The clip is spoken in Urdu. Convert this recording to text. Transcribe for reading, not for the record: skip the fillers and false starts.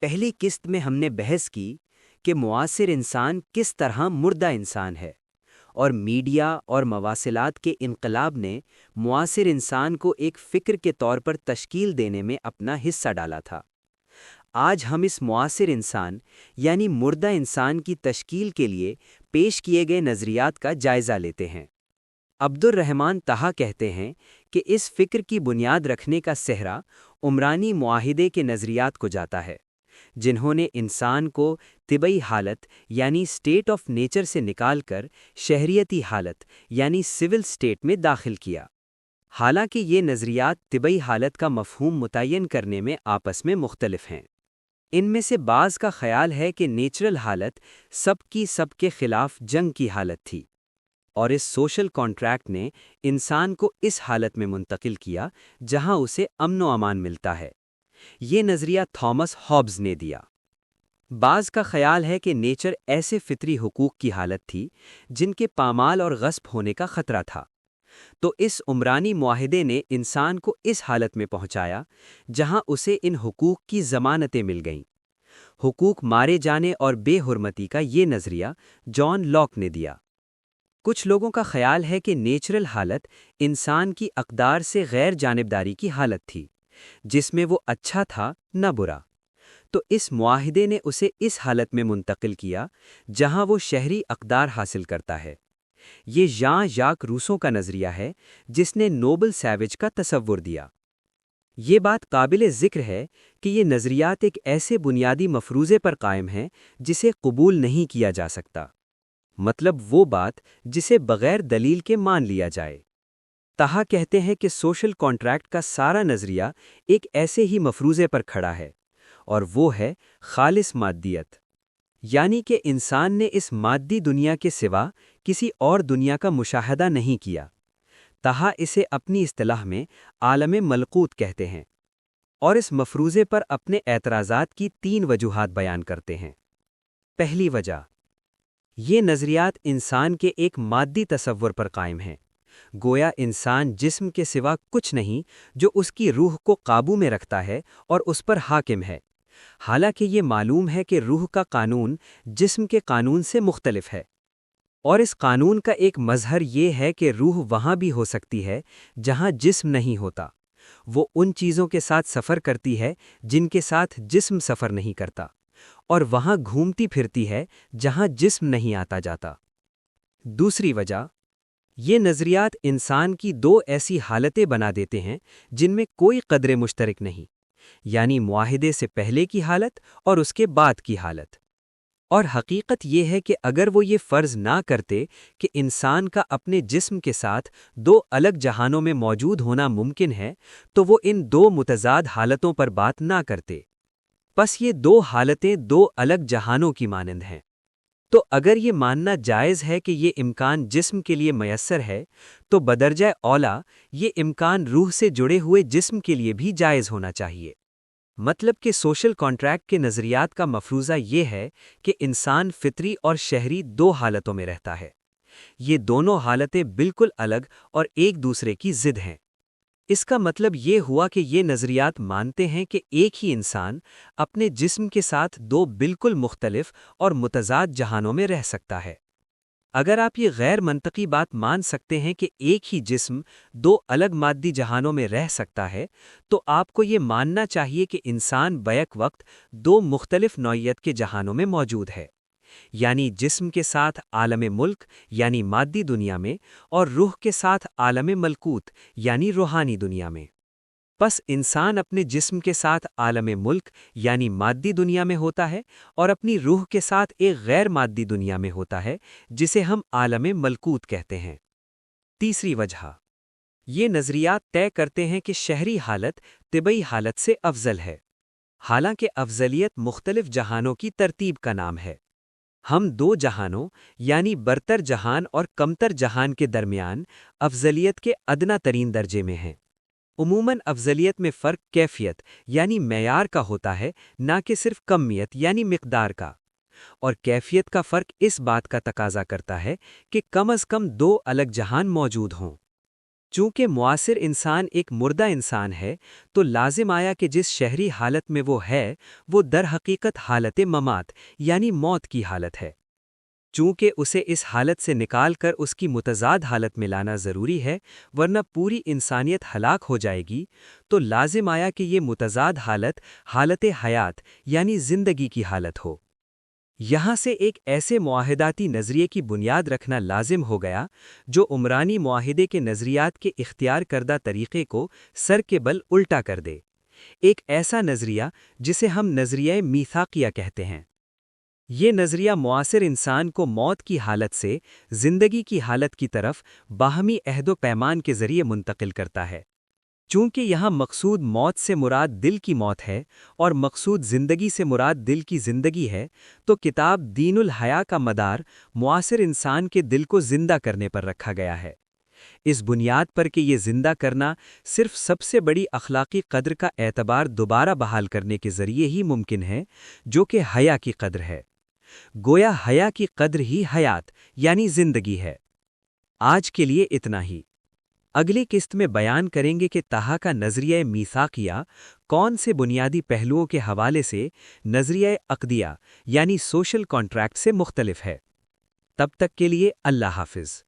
پہلی قسط میں ہم نے بحث کی کہ معاصر انسان کس طرح مردہ انسان ہے، اور میڈیا اور مواصلات کے انقلاب نے معاصر انسان کو ایک فکر کے طور پر تشکیل دینے میں اپنا حصہ ڈالا تھا۔ آج ہم اس معاصر انسان یعنی مردہ انسان کی تشکیل کے لیے پیش کیے گئے نظریات کا جائزہ لیتے ہیں۔ عبد الرحمن طہا کہتے ہیں کہ اس فکر کی بنیاد رکھنے کا سہرا عمرانی معاہدے کے نظریات کو جاتا ہے، جنہوں نے انسان کو طبعی حالت یعنی سٹیٹ آف نیچر سے نکال کر شہریتی حالت یعنی سول سٹیٹ میں داخل کیا۔ حالانکہ یہ نظریات طبعی حالت کا مفہوم متعین کرنے میں آپس میں مختلف ہیں۔ ان میں سے بعض کا خیال ہے کہ نیچرل حالت سب کے خلاف جنگ کی حالت تھی، اور اس سوشل کانٹریکٹ نے انسان کو اس حالت میں منتقل کیا جہاں اسے امن و امان ملتا ہے۔ یہ نظریہ تھامس ہابز نے دیا۔ بعض کا خیال ہے کہ نیچر ایسے فطری حقوق کی حالت تھی جن کے پامال اور غصب ہونے کا خطرہ تھا، تو اس عمرانی معاہدے نے انسان کو اس حالت میں پہنچایا جہاں اسے ان حقوق کی ضمانتیں مل گئیں۔ حقوق مارے جانے اور بے حرمتی کا یہ نظریہ جان لاک نے دیا۔ کچھ لوگوں کا خیال ہے کہ نیچرل حالت انسان کی اقدار سے غیر جانبداری کی حالت تھی، جس میں وہ اچھا تھا نہ برا، تو اس معاہدے نے اسے اس حالت میں منتقل کیا جہاں وہ شہری اقدار حاصل کرتا ہے۔ یہ ژان ژاک روسو کا نظریہ ہے جس نے نوبل سیوج کا تصور دیا۔ یہ بات قابل ذکر ہے کہ یہ نظریات ایک ایسے بنیادی مفروضے پر قائم ہیں جسے قبول نہیں کیا جا سکتا، مطلب وہ بات جسے بغیر دلیل کے مان لیا جائے۔ طہا کہتے ہیں کہ سوشل کانٹریکٹ کا سارا نظریہ ایک ایسے ہی مفروضے پر کھڑا ہے، اور وہ ہے خالص مادیت، یعنی کہ انسان نے اس مادی دنیا کے سوا کسی اور دنیا کا مشاہدہ نہیں کیا۔ طہا اسے اپنی اصطلاح میں عالم ملکوت کہتے ہیں، اور اس مفروضے پر اپنے اعتراضات کی 3 وجوہات بیان کرتے ہیں۔ پہلی وجہ، یہ نظریات انسان کے ایک مادی تصور پر قائم ہیں، گویا انسان جسم کے سوا کچھ نہیں جو اس کی روح کو قابو میں رکھتا ہے اور اس پر حاکم ہے، حالانکہ یہ معلوم ہے کہ روح کا قانون جسم کے قانون سے مختلف ہے، اور اس قانون کا ایک مظہر یہ ہے کہ روح وہاں بھی ہو سکتی ہے جہاں جسم نہیں ہوتا۔ وہ ان چیزوں کے ساتھ سفر کرتی ہے جن کے ساتھ جسم سفر نہیں کرتا، اور وہاں گھومتی پھرتی ہے جہاں جسم نہیں آتا جاتا۔ دوسری وجہ، یہ نظریات انسان کی 2 ایسی حالتیں بنا دیتے ہیں جن میں کوئی قدر مشترک نہیں، یعنی معاہدے سے پہلے کی حالت اور اس کے بعد کی حالت۔ اور حقیقت یہ ہے کہ اگر وہ یہ فرض نہ کرتے کہ انسان کا اپنے جسم کے ساتھ 2 الگ جہانوں میں موجود ہونا ممکن ہے تو وہ ان 2 متضاد حالتوں پر بات نہ کرتے۔ پس یہ 2 حالتیں 2 الگ جہانوں کی مانند ہیں۔ تو اگر یہ ماننا جائز ہے کہ یہ امکان جسم کے لیے میسر ہے، تو بدرجہ اولیٰ یہ امکان روح سے جڑے ہوئے جسم کے لیے بھی جائز ہونا چاہیے۔ مطلب کہ سوشل کانٹریکٹ کے نظریات کا مفروضہ یہ ہے کہ انسان فطری اور شہری 2 حالتوں میں رہتا ہے۔ یہ دونوں حالتیں بالکل الگ اور ایک دوسرے کی ضد ہیں۔ اس کا مطلب یہ ہوا کہ یہ نظریات مانتے ہیں کہ ایک ہی انسان اپنے جسم کے ساتھ 2 بالکل مختلف اور متضاد جہانوں میں رہ سکتا ہے۔ اگر آپ یہ غیر منطقی بات مان سکتے ہیں کہ ایک ہی جسم 2 الگ مادی جہانوں میں رہ سکتا ہے، تو آپ کو یہ ماننا چاہیے کہ انسان بیک وقت 2 مختلف نوعیت کے جہانوں میں موجود ہے، یعنی جسم کے ساتھ عالم ملک یعنی مادی دنیا میں، اور روح کے ساتھ عالم ملکوت یعنی روحانی دنیا میں۔ پس انسان اپنے جسم کے ساتھ عالم ملک یعنی مادی دنیا میں ہوتا ہے، اور اپنی روح کے ساتھ ایک غیر مادی دنیا میں ہوتا ہے جسے ہم عالم ملکوت کہتے ہیں۔ تیسری وجہ، یہ نظریات طے کرتے ہیں کہ شہری حالت طبعی حالت سے افضل ہے، حالانکہ افضلیت مختلف جہانوں کی ترتیب کا نام ہے۔ ہم 2 جہانوں یعنی برتر جہان اور کمتر جہان کے درمیان افضلیت کے ادنی ترین درجے میں ہیں۔ عموماً افضلیت میں فرق کیفیت یعنی معیار کا ہوتا ہے، نہ کہ صرف کمیت یعنی مقدار کا، اور کیفیت کا فرق اس بات کا تقاضا کرتا ہے کہ کم از کم 2 الگ جہان موجود ہوں۔ چونکہ معاصر انسان ایک مردہ انسان ہے تو لازم آیا کہ جس شہری حالت میں وہ ہے وہ در حقیقت حالت ممات یعنی موت کی حالت ہے۔ چونکہ اسے اس حالت سے نکال کر اس کی متضاد حالت میں لانا ضروری ہے ورنہ پوری انسانیت ہلاک ہو جائے گی، تو لازم آیا کہ یہ متضاد حالت حالت حیات یعنی زندگی کی حالت ہو۔ یہاں سے ایک ایسے معاہداتی نظریے کی بنیاد رکھنا لازم ہو گیا جو عمرانی معاہدے کے نظریات کے اختیار کردہ طریقے کو سر کے بل الٹا کر دے، ایک ایسا نظریہ جسے ہم نظریہ میثاقیہ کہتے ہیں۔ یہ نظریہ معاصر انسان کو موت کی حالت سے زندگی کی حالت کی طرف باہمی عہد و پیمان کے ذریعے منتقل کرتا ہے۔ چونکہ یہاں مقصود موت سے مراد دل کی موت ہے اور مقصود زندگی سے مراد دل کی زندگی ہے، تو کتاب دین الحیا کا مدار معاصر انسان کے دل کو زندہ کرنے پر رکھا گیا ہے، اس بنیاد پر کہ یہ زندہ کرنا صرف سب سے بڑی اخلاقی قدر کا اعتبار دوبارہ بحال کرنے کے ذریعے ہی ممکن ہے، جو کہ حیا کی قدر ہے۔ گویا حیا کی قدر ہی حیات یعنی زندگی ہے۔ آج کے لیے اتنا ہی۔ اگلی قسط میں بیان کریں گے کہ طٰہٰ کا نظریہ میثاقیہ کون سے بنیادی پہلوؤں کے حوالے سے نظریہ عقدیہ یعنی سوشل کانٹریکٹ سے مختلف ہے۔ تب تک کے لیے اللہ حافظ۔